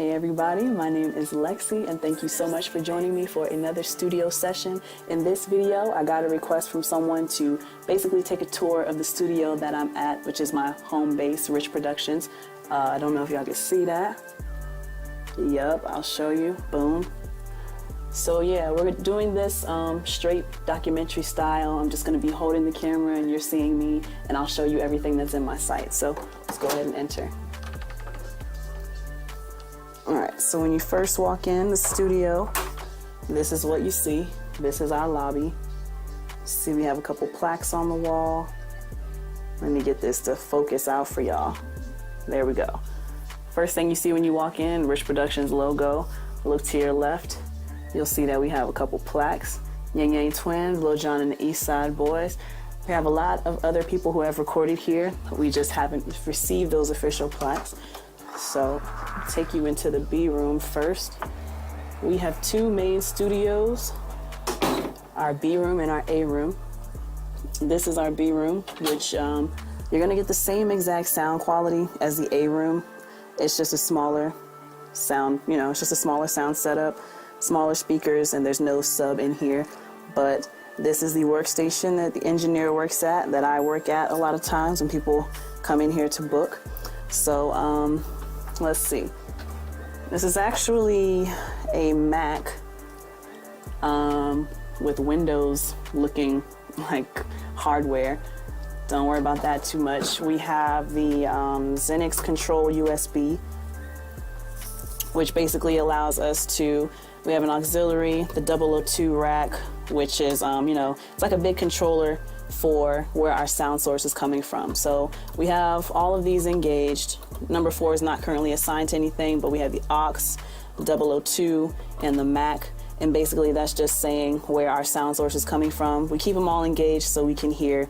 Hey everybody, my name is Lexi and thank you so much for joining me for another studio session. In this video, I got a request from someone to basically take a tour of the studio that I'm at, which is my home base, Rich Productions. I don't know if y'all can see that. Yup, I'll show you. Boom. So yeah, we're doing this straight documentary style. I'm just going to be holding the camera and you're seeing me, and I'll show you everything that's in my site. So let's go ahead and enter. Alright, so when you first walk in the studio, this is what you see. This is our lobby. See, we have a couple plaques on the wall. Let me get this to focus out for y'all. There we go. First thing you see when you walk in, Rich Productions logo. Look to your left. You'll see that we have a couple plaques. Yang Yang Twins, Lil Jon and the East Side Boys. We have a lot of other people who have recorded here. We just haven't received those official plaques. So I'll take you into the B room first. We have two main studios, our B room and our A room. This is our B room, which you're gonna get the same exact sound quality as the A room. It's just a smaller sound, it's just a smaller sound setup, smaller speakers, and there's no sub in here. But this is the workstation that the engineer works at, that I work at a lot of times when people come in here to book. So let's see. This is actually a Mac with Windows looking like hardware. Don't worry about that too much. We have the Xenix Control USB, which basically allows us to, we have an auxiliary, the 002 rack, which is, it's like a big controller for where our sound source is coming from. So we have all of these engaged. Number 4 is not currently assigned to anything, but we have the aux, the 002, and the Mac. And basically that's just saying where our sound source is coming from. We keep them all engaged so we can hear,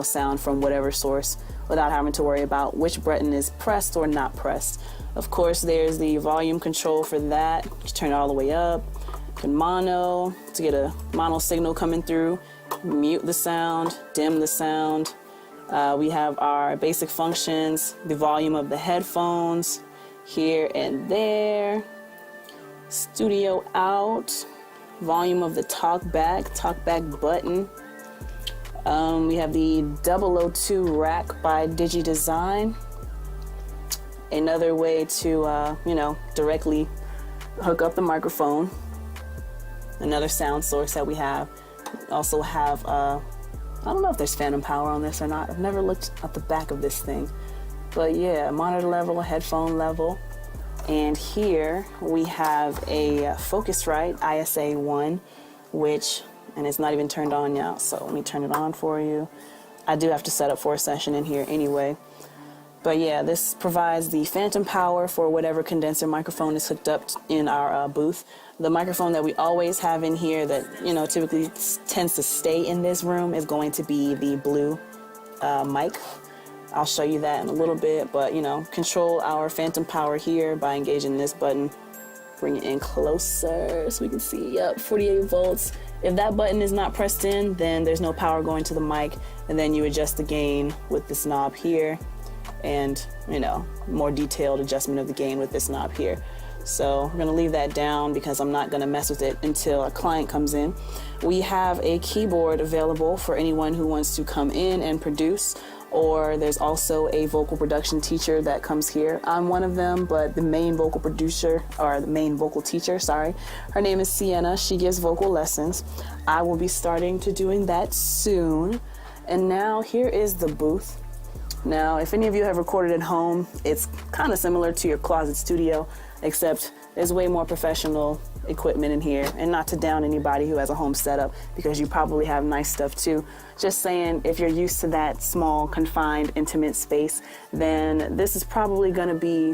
sound from whatever source without having to worry about which button is pressed or not pressed. Of course, there's the volume control for that. You turn it all the way up. You can mono to get a mono signal coming through. Mute the sound, dim the sound. We have our basic functions, the volume of the headphones here and there. Studio out, volume of the Talkback button. We have the 002 rack by DigiDesign. Another way to, directly hook up the microphone. Another sound source that we have. Also have, I don't know if there's phantom power on this or not. I've never looked at the back of this thing. But yeah, monitor level, headphone level. And here we have a Focusrite ISA1, and it's not even turned on yet. So let me turn it on for you. I do have to set up for a session in here anyway. But yeah, this provides the phantom power for whatever condenser microphone is hooked up in our booth. The microphone that we always have in here that, typically tends to stay in this room is going to be the blue mic. I'll show you that in a little bit, but, control our phantom power here by engaging this button. Bring it in closer so we can see, 48 volts. If that button is not pressed in, then there's no power going to the mic, and then you adjust the gain with this knob here. And more detailed adjustment of the gain with this knob here. So we're going to leave that down because I'm not going to mess with it until a client comes in. We have a keyboard available for anyone who wants to come in and produce, or there's also a vocal production teacher that comes here. I'm one of them, but the main vocal producer, or the main vocal teacher, sorry, her name is Sienna. She gives vocal lessons. I will be starting to doing that soon. And now here is the booth. Now, if any of you have recorded at home, it's kind of similar to your closet studio, except there's way more professional equipment in here. And not to down anybody who has a home setup, because you probably have nice stuff too. Just saying, if you're used to that small, confined, intimate space, then this is probably going to be,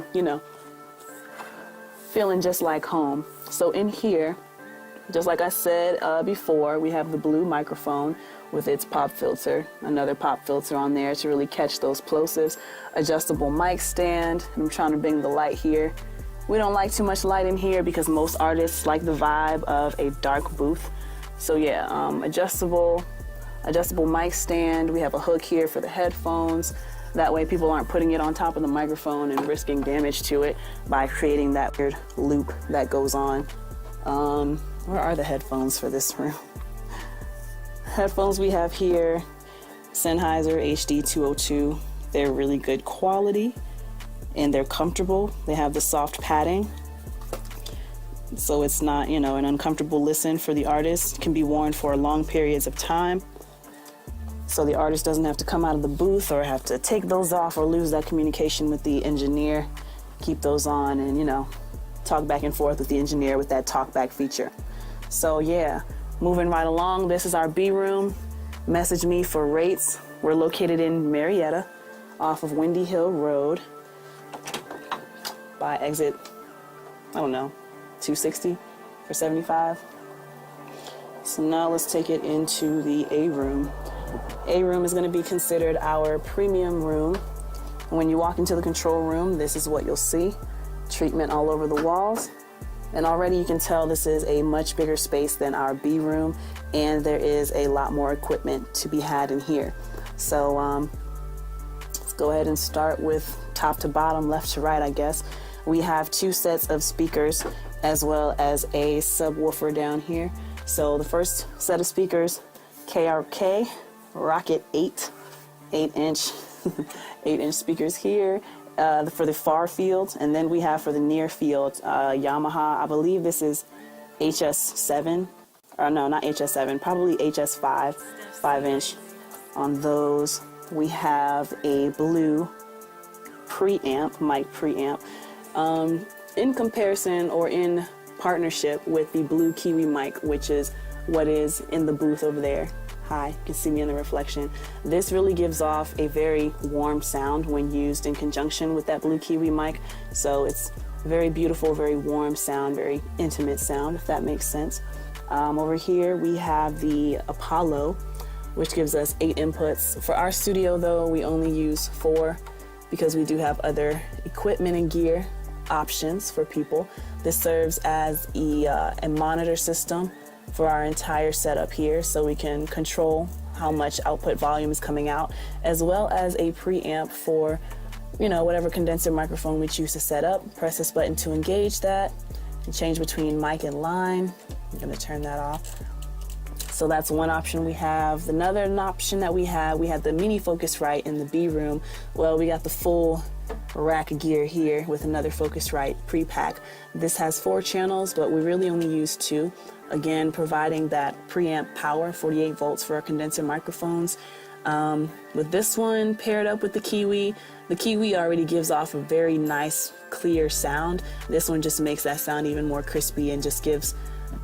feeling just like home. So in here, just like I said before, we have the blue microphone with its pop filter, another pop filter on there to really catch those plosives. Adjustable mic stand. I'm trying to bring the light here. We don't like too much light in here because most artists like the vibe of a dark booth. So yeah, adjustable mic stand. We have a hook here for the headphones. That way people aren't putting it on top of the microphone and risking damage to it by creating that weird loop that goes on. Where are the headphones for this room? Headphones we have here, Sennheiser HD202. They're really good quality and they're comfortable. They have the soft padding, so it's not, you know, an uncomfortable listen for the artist. It can be worn for long periods of time, so the artist doesn't have to come out of the booth or have to take those off or lose that communication with the engineer. Keep those on and, you know, talk back and forth with the engineer with that Talkback feature. So yeah, moving right along, this is our B room. Message me for rates. We're located in Marietta off of Windy Hill Road by exit, I don't know, 260 for 75. So now let's take it into the A room. A room is going to be considered our premium room. When you walk into the control room, this is what you'll see. Treatment all over the walls. And already you can tell this is a much bigger space than our B room, and there is a lot more equipment to be had in here. So let's go ahead and start with top to bottom, left to right, I guess. We have 2 sets of speakers as well as a subwoofer down here. So the first set of speakers, KRK Rocket 8-inch 8-inch speakers here. For the far field, and then we have for the near field, Yamaha, I believe this is HS7, or no, not HS7, probably HS5, 5-inch. On those, we have a blue preamp, mic preamp, in comparison or in partnership with the blue Kiwi mic, which is what is in the booth over there. Hi, you can see me in the reflection. This really gives off a very warm sound when used in conjunction with that blue Kiwi mic. So it's very beautiful, very warm sound, very intimate sound, if that makes sense. Over here we have the Apollo, which gives us 8 inputs. For our studio though, we only use 4 because we do have other equipment and gear options for people. This serves as a monitor system for our entire setup here, so we can control how much output volume is coming out, as well as a preamp for, you know, whatever condenser microphone we choose to set up. Press this button to engage that and change between mic and line. I'm going to turn that off. So that's one option we have. Another option that we have the mini Focusrite in the B room. Well, we got the full rack gear here with another Focusrite pre-pack. This has 4 channels, but we really only use 2. Again, providing that preamp power, 48 volts for our condenser microphones. With this one paired up with the Kiwi already gives off a very nice, clear sound. This one just makes that sound even more crispy and just gives,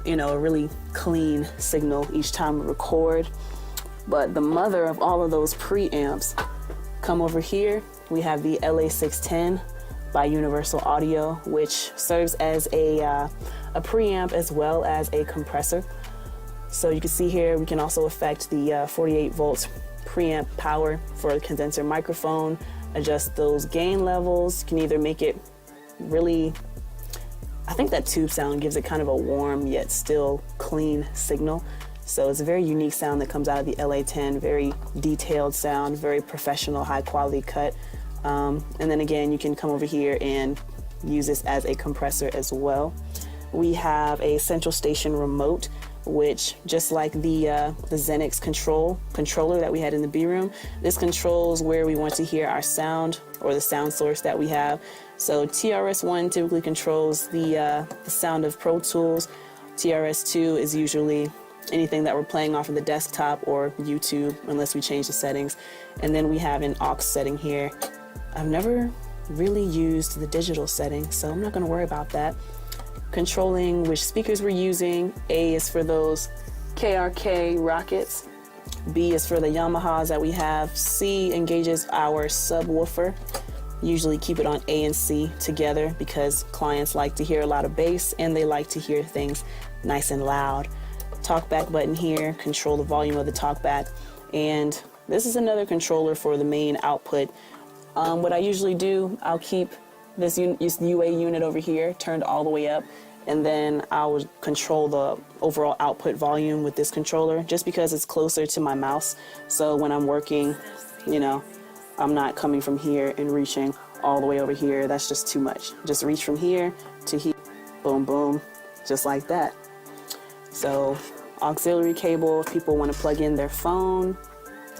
you know, a really clean signal each time we record. But the mother of all of those preamps, come over here. We have the LA610 by Universal Audio, which serves as a preamp as well as a compressor. So you can see here we can also affect the 48 volts preamp power for the condenser microphone, adjust those gain levels. You can either make it really, I think that tube sound gives it kind of a warm yet still clean signal. So it's a very unique sound that comes out of the LA10, very detailed sound, very professional, high quality cut. And then again, you can come over here and use this as a compressor as well. We have a central station remote, which just like the Xenix controller that we had in the B room, this controls where we want to hear our sound or the sound source that we have. So TRS-1 typically controls the sound of Pro Tools. TRS-2 is usually anything that we're playing off of the desktop or YouTube, unless we change the settings. And then we have an aux setting here. I've never really used the digital setting, so I'm not going to worry about that. Controlling which speakers we're using. A is for those KRK Rockets. B is for the Yamahas that we have. C engages our subwoofer. Usually keep it on A and C together because clients like to hear a lot of bass and they like to hear things nice and loud. Talkback button here, control the volume of the talkback. And this is another controller for the main output. What I usually do, I'll keep this UA unit over here turned all the way up, and then I would control the overall output volume with this controller just because it's closer to my mouse. So when I'm working, you know, I'm not coming from here and reaching all the way over here. That's just too much. Just reach from here to here, boom, boom, just like that. So auxiliary cable, if people want to plug in their phone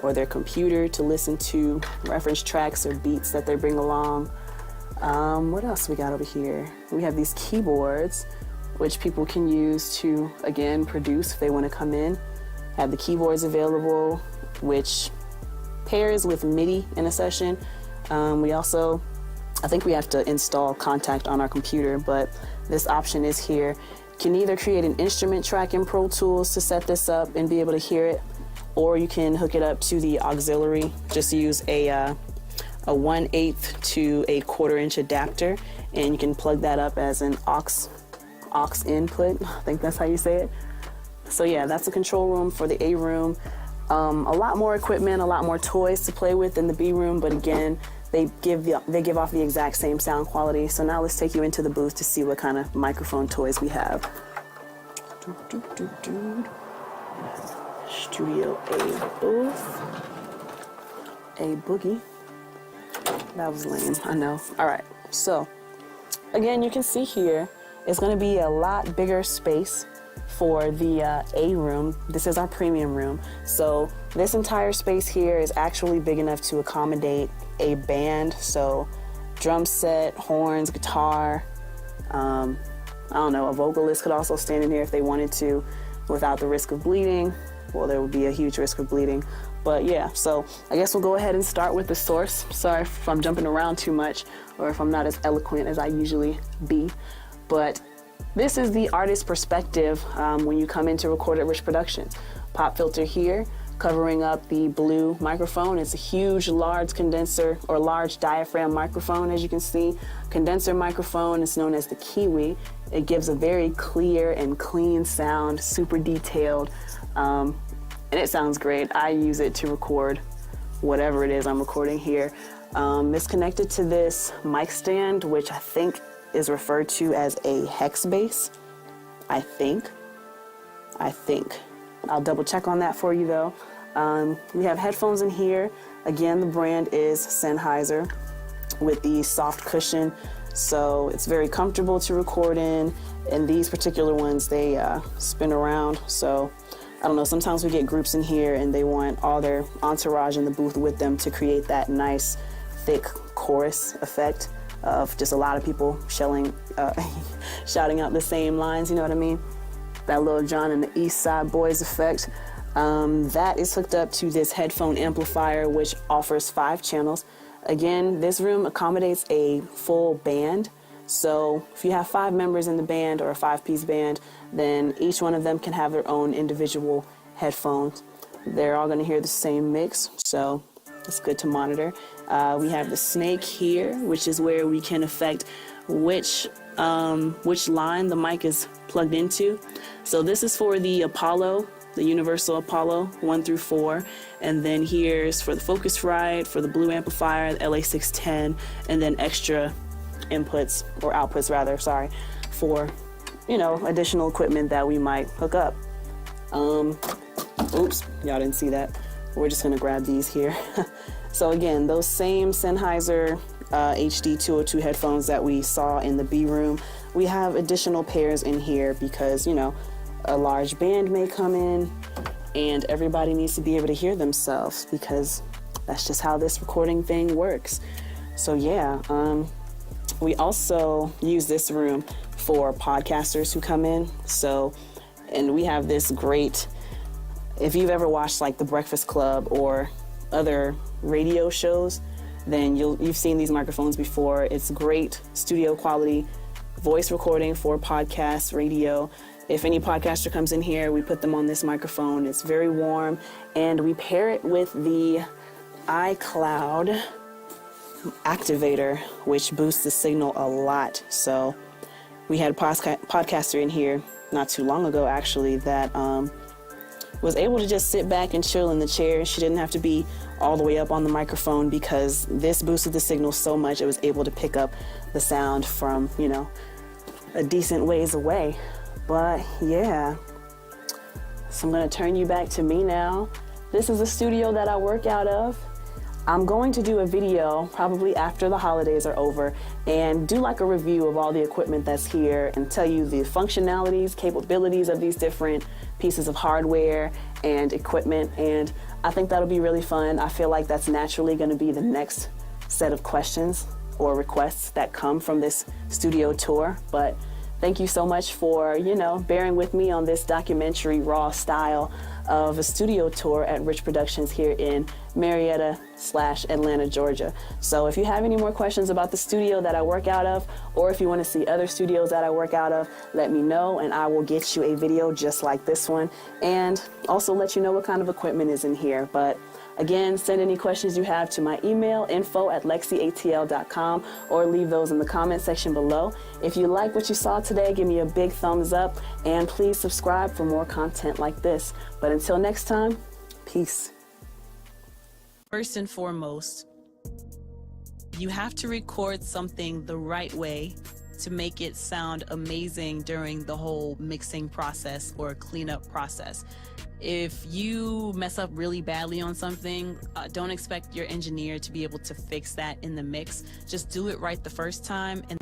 or their computer to listen to reference tracks or beats that they bring along. What else we got over here? We have these keyboards, which people can use to, again, produce if they want to come in. Have the keyboards available, which pairs with MIDI in a session. We also, I think we have to install Contact on our computer, but this option is here. You can either create an instrument track in Pro Tools to set this up and be able to hear it, or you can hook it up to the auxiliary. Just use a 1/8 to a 1/4 inch adapter, and you can plug that up as an aux input. I think that's how you say it. So yeah, that's the control room for the A room. A lot more equipment, a lot more toys to play with in the B room, but again, they give off the exact same sound quality. So now let's take you into the booth to see what kind of microphone toys we have. Studio A booth. A boogie. That was lame, I know. All right, so again, you can see here, it's gonna be a lot bigger space for the A room. This is our premium room. So this entire space here is actually big enough to accommodate a band. So drum set, horns, guitar, I don't know, a vocalist could also stand in here if they wanted to without the risk of bleeding. Well, there would be a huge risk of bleeding. But yeah, so I guess we'll go ahead and start with the source. Sorry if I'm jumping around too much or if I'm not as eloquent as I usually be. But this is the artist's perspective when you come into Recorded Rich Productions. Pop filter here, covering up the blue microphone. It's a huge, large condenser or large diaphragm microphone, as you can see. Condenser microphone is known as the Kiwi. It gives a very clear and clean sound, super detailed, and it sounds great. I use it to record whatever it is I'm recording here. It's connected to this mic stand, which I think is referred to as a hex base. I think. I'll double check on that for you though. We have headphones in here. Again, the brand is Sennheiser with the soft cushion. So it's very comfortable to record in. And these particular ones, they spin around. So I don't know, sometimes we get groups in here and they want all their entourage in the booth with them to create that nice, thick chorus effect of just a lot of people shouting out the same lines, you know what I mean? That Lil Jon and the East Side Boys effect. That is hooked up to this headphone amplifier, which offers 5 channels. Again, this room accommodates a full band. So if you have 5 members in the band or a 5-piece band, then each one of them can have their own individual headphones. They're all going to hear the same mix, so it's good to monitor. We have the snake here, which is where we can affect which line the mic is plugged into. So this is for the Apollo, the Universal Apollo 1 through 4, and then here's for the Focusrite, for the Blue amplifier, the LA610, and then extra inputs or outputs rather, for additional equipment that we might hook up. Oops, y'all didn't see that. We're just gonna grab these here. So again, those same Sennheiser HD 202 headphones that we saw in the B room, we have additional pairs in here because a large band may come in and everybody needs to be able to hear themselves because that's just how this recording thing works. So yeah, we also use this room for podcasters who come in. So, and we have this great, if you've ever watched like The Breakfast Club or other radio shows, then you've seen these microphones before. It's great studio quality voice recording for podcasts, radio. If any podcaster comes in here, we put them on this microphone. It's very warm, and we pair it with the iCloud activator, which boosts the signal a lot. So we had a podcaster in here not too long ago, actually, that was able to just sit back and chill in the chair. She didn't have to be all the way up on the microphone because this boosted the signal so much it was able to pick up the sound from, a decent ways away. But yeah, so I'm gonna turn you back to me now. This is the studio that I work out of. I'm going to do a video probably after the holidays are over and do like a review of all the equipment that's here and tell you the functionalities, capabilities of these different pieces of hardware and equipment. And I think that'll be really fun. I feel like that's naturally going to be the next set of questions or requests that come from this studio tour. But thank you so much for, bearing with me on this documentary raw style of a studio tour at Rich Productions here in Marietta/Atlanta, Georgia. So if you have any more questions about the studio that I work out of, or if you want to see other studios that I work out of, let me know and I will get you a video just like this one, and also let you know what kind of equipment is in here. But again, send any questions you have to my email, info@lexiatl.com, or leave those in the comment section below. If you like what you saw today, give me a big thumbs up, and please subscribe for more content like this. But until next time, peace. First and foremost, you have to record something the right way to make it sound amazing during the whole mixing process or cleanup process. If you mess up really badly on something, don't expect your engineer to be able to fix that in the mix. Just do it right the first time. And